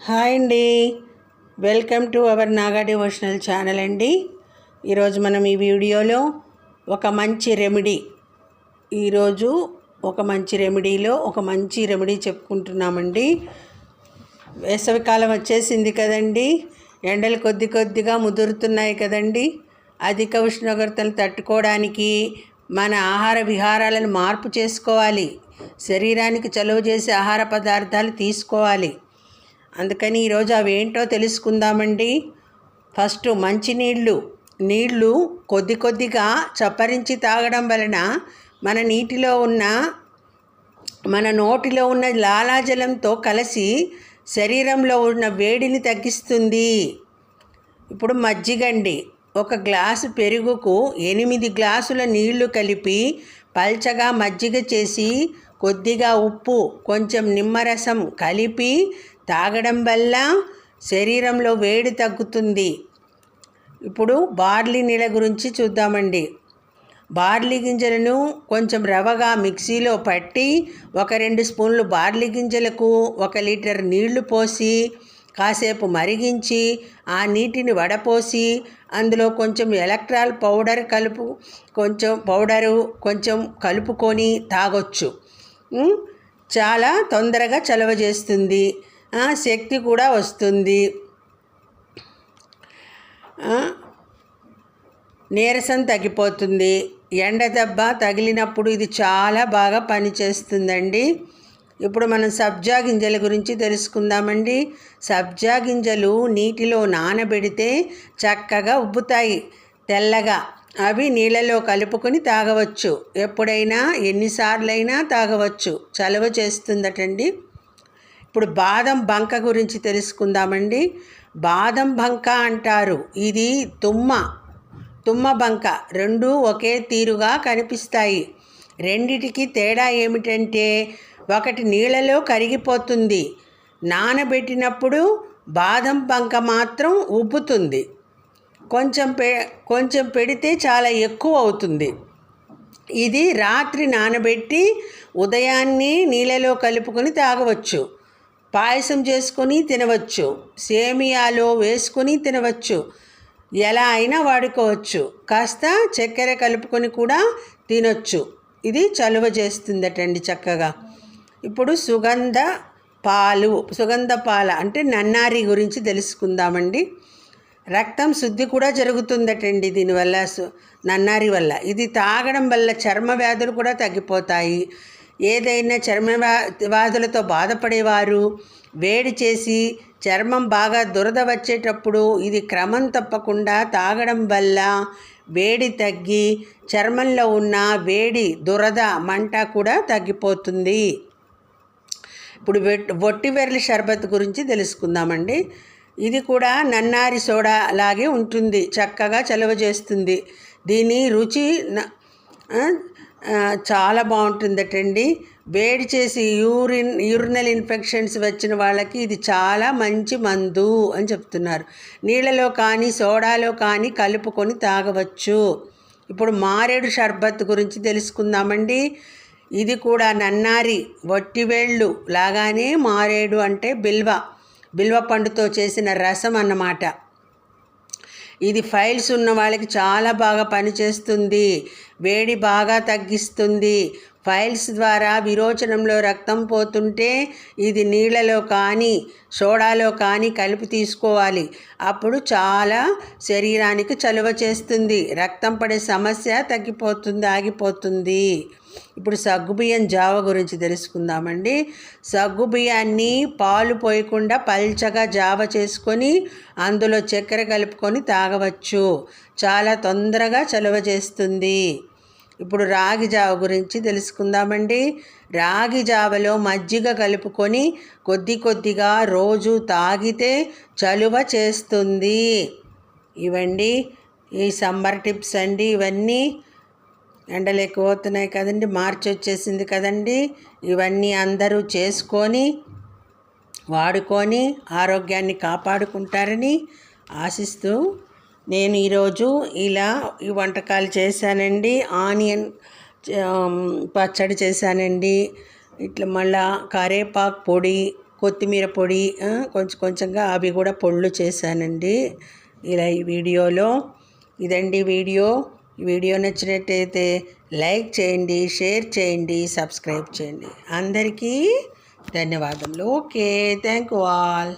Hi అండి, welcome to our Naga devotional channel అండి. ఈరోజు మనం ఈ వీడియోలో ఒక మంచి రెమెడీలో చెప్పుకుంటున్నామండి. వేసవికాలం వచ్చేసింది కదండి, ఎండలు కొద్దిగా ముదురుతున్నాయి కదండి. అధిక ఉష్ణోగ్రతలు తట్టుకోవడానికి మన ఆహార విహారాలను మార్పు చేసుకోవాలి. శరీరానికి చలువ చేసే ఆహార పదార్థాలు తీసుకోవాలి. అందుకని ఈరోజు అవేంటో తెలుసుకుందామండి. ఫస్ట్ నీళ్లు కొద్దిగా చప్పరించి తాగడం వలన మన నోటిలో ఉన్న లాలాజలంతో కలిసి శరీరంలో ఉన్న వేడిని తగ్గిస్తుంది. ఇప్పుడు మజ్జిగండి, ఒక గ్లాసు పెరుగుకు 8 గ్లాసుల నీళ్లు కలిపి పల్చగా మజ్జిగ చేసి కొద్దిగా ఉప్పు, కొంచెం నిమ్మరసం కలిపి తాగడం వల్ల శరీరంలో వేడి తగ్గుతుంది. ఇప్పుడు బార్లీ నీళ్ళ గురించి చూద్దామండి. బార్లీ గింజలను కొంచెం రవగా మిక్సీలో పట్టి 1-2 స్పూన్లు బార్లీ గింజలకు 1 లీటర్ నీళ్లు పోసి కాసేపు మరిగించి ఆ నీటిని వడపోసి అందులో కొంచెం ఎలక్ట్రాల్ కొంచెం కలుపుకొని తాగొచ్చు. చాలా తొందరగా చలవ చేస్తుంది, శక్తి కూడా వస్తుంది. నీరసం తగ్గిపోతుంది. ఎండ దెబ్బ తగిలినప్పుడు ఇది చాలా బాగా పనిచేస్తుందండి. ఇప్పుడు మనం సబ్జా గింజల గురించి తెలుసుకుందామండి. సబ్జా గింజలు నీటిలో నానబెడితే చక్కగా ఉబ్బుతాయి తెల్లగా. అవి నీళ్ళలో కలుపుకొని తాగవచ్చు. ఎప్పుడైనా ఎన్నిసార్లైనా తాగవచ్చు. చలవ చేస్తుందటండి. ఇప్పుడు బాదం బంక గురించి తెలుసుకుందామండి. బాదం బంక అంటారు. ఇది తుమ్మ బంక, రెండూ ఒకే తీరుగా కనిపిస్తాయి. రెండిటికి తేడా ఏమిటంటే, ఒకటి నీళ్ళలో కరిగిపోతుంది, నానబెట్టినప్పుడు బాదం బంక మాత్రం ఉబ్బుతుంది. కొంచెం పెడితే చాలా ఎక్కువ అవుతుంది. ఇది రాత్రి నానబెట్టి ఉదయాన్నే నీళ్ళలో కలుపుకొని తాగవచ్చు. పాయసం చేసుకొని తినవచ్చు, సేమియాలో వేసుకొని తినవచ్చు, ఎలా అయినా వాడుకోవచ్చు. కాస్త చక్కెర కలుపుకొని కూడా తినొచ్చు. ఇది చలువ చేస్తుందటండి చక్కగా. ఇప్పుడు సుగంధ పాల అంటే నన్నారి గురించి తెలుసుకుందామండి. రక్తం శుద్ధి కూడా జరుగుతుందటండి దీనివల్ల, నన్నారి వల్ల. ఇది తాగడం వల్ల చర్మ వ్యాధులు కూడా తగ్గిపోతాయి. ఏదైనా చర్మ వ్యాధులతో బాధపడేవారు వేడి చేసి చర్మం బాగా దురద వచ్చేటప్పుడు ఇది క్రమం తప్పకుండా తాగడం వల్ల వేడి తగ్గి చర్మంలో ఉన్న వేడి, దురద, మంట కూడా తగ్గిపోతుంది. ఇప్పుడు వొట్టివెర్రి షర్బత్ గురించి తెలుసుకుందామండి. ఇది కూడా నన్నారి సోడా లాగే ఉంటుంది, చక్కగా చలువ చేస్తుంది. దీని రుచి చాలా బాగుంటుందటండి. వేడి చేసి యూరినల్ ఇన్ఫెక్షన్స్ వచ్చిన వాళ్ళకి ఇది చాలా మంచి మందు అని చెప్తున్నారు. నీళ్ళలో కానీ సోడాలో కానీ కలుపుకొని తాగవచ్చు. ఇప్పుడు మారేడు షర్బత్ గురించి తెలుసుకుందామండి. ఇది కూడా నన్నారి, వట్టివేళ్ళు లాగానే మారేడు అంటే బిల్వ పండుతో చేసిన రసం అన్నమాట. ఇది ఫైల్స్ ఉన్న వాళ్ళకి చాలా బాగా పనిచేస్తుంది, వేడి బాగా తగ్గిస్తుంది. ఫైల్స్ ద్వారా విరోచనంలో రక్తం పోతుంటే ఇది నీళ్ళలో కానీ సోడాలో కానీ కలిపి తీసుకోవాలి. అప్పుడు చాలా శరీరానికి చలువ చేస్తుంది, రక్తం పడే సమస్య ఆగిపోతుంది. ఇప్పుడు సగ్గుబియ్యం జావ గురించి తెలుసుకుందామండి. సగ్గుబియ్యాన్ని పాలు పోయకుండా పల్చగా జావ చేసుకొని అందులో చక్కెర కలుపుకొని తాగవచ్చు. చాలా తొందరగా చలువ చేస్తుంది. ఇప్పుడు రాగి జావ గురించి తెలుసుకుందామండి. రాగి జావలో మజ్జిగ కలుపుకొని కొద్దిగా రోజు తాగితే చలువ చేస్తుంది. ఇవండి ఈ సమ్మర్ టిప్స్ అండి. ఇవన్నీ ఎండలు ఎక్కువ అవుతున్నాయి కదండి, మార్చి వచ్చేసింది కదండి. ఇవన్నీ అందరూ చేసుకొని వాడుకొని ఆరోగ్యాన్ని కాపాడుకుంటారని ఆశిస్తూ నేను ఈరోజు ఈ వంటకాలు చేశానండి. ఆనియన్ పచ్చడి చేశానండి. ఇట్లా మళ్ళా కరేపాకు పొడి, కొత్తిమీర పొడి కొంచెం కొంచెంగా అవి కూడా పొళ్ళు చేశానండి ఇలా ఈ వీడియోలో. ఇదండి వీడియో నచ్చినట్టయితే లైక్ చేయండి, షేర్ చేయండి, సబ్స్క్రైబ్ చేయండి. అందరికీ ధన్యవాదములు. Okay, thank you all.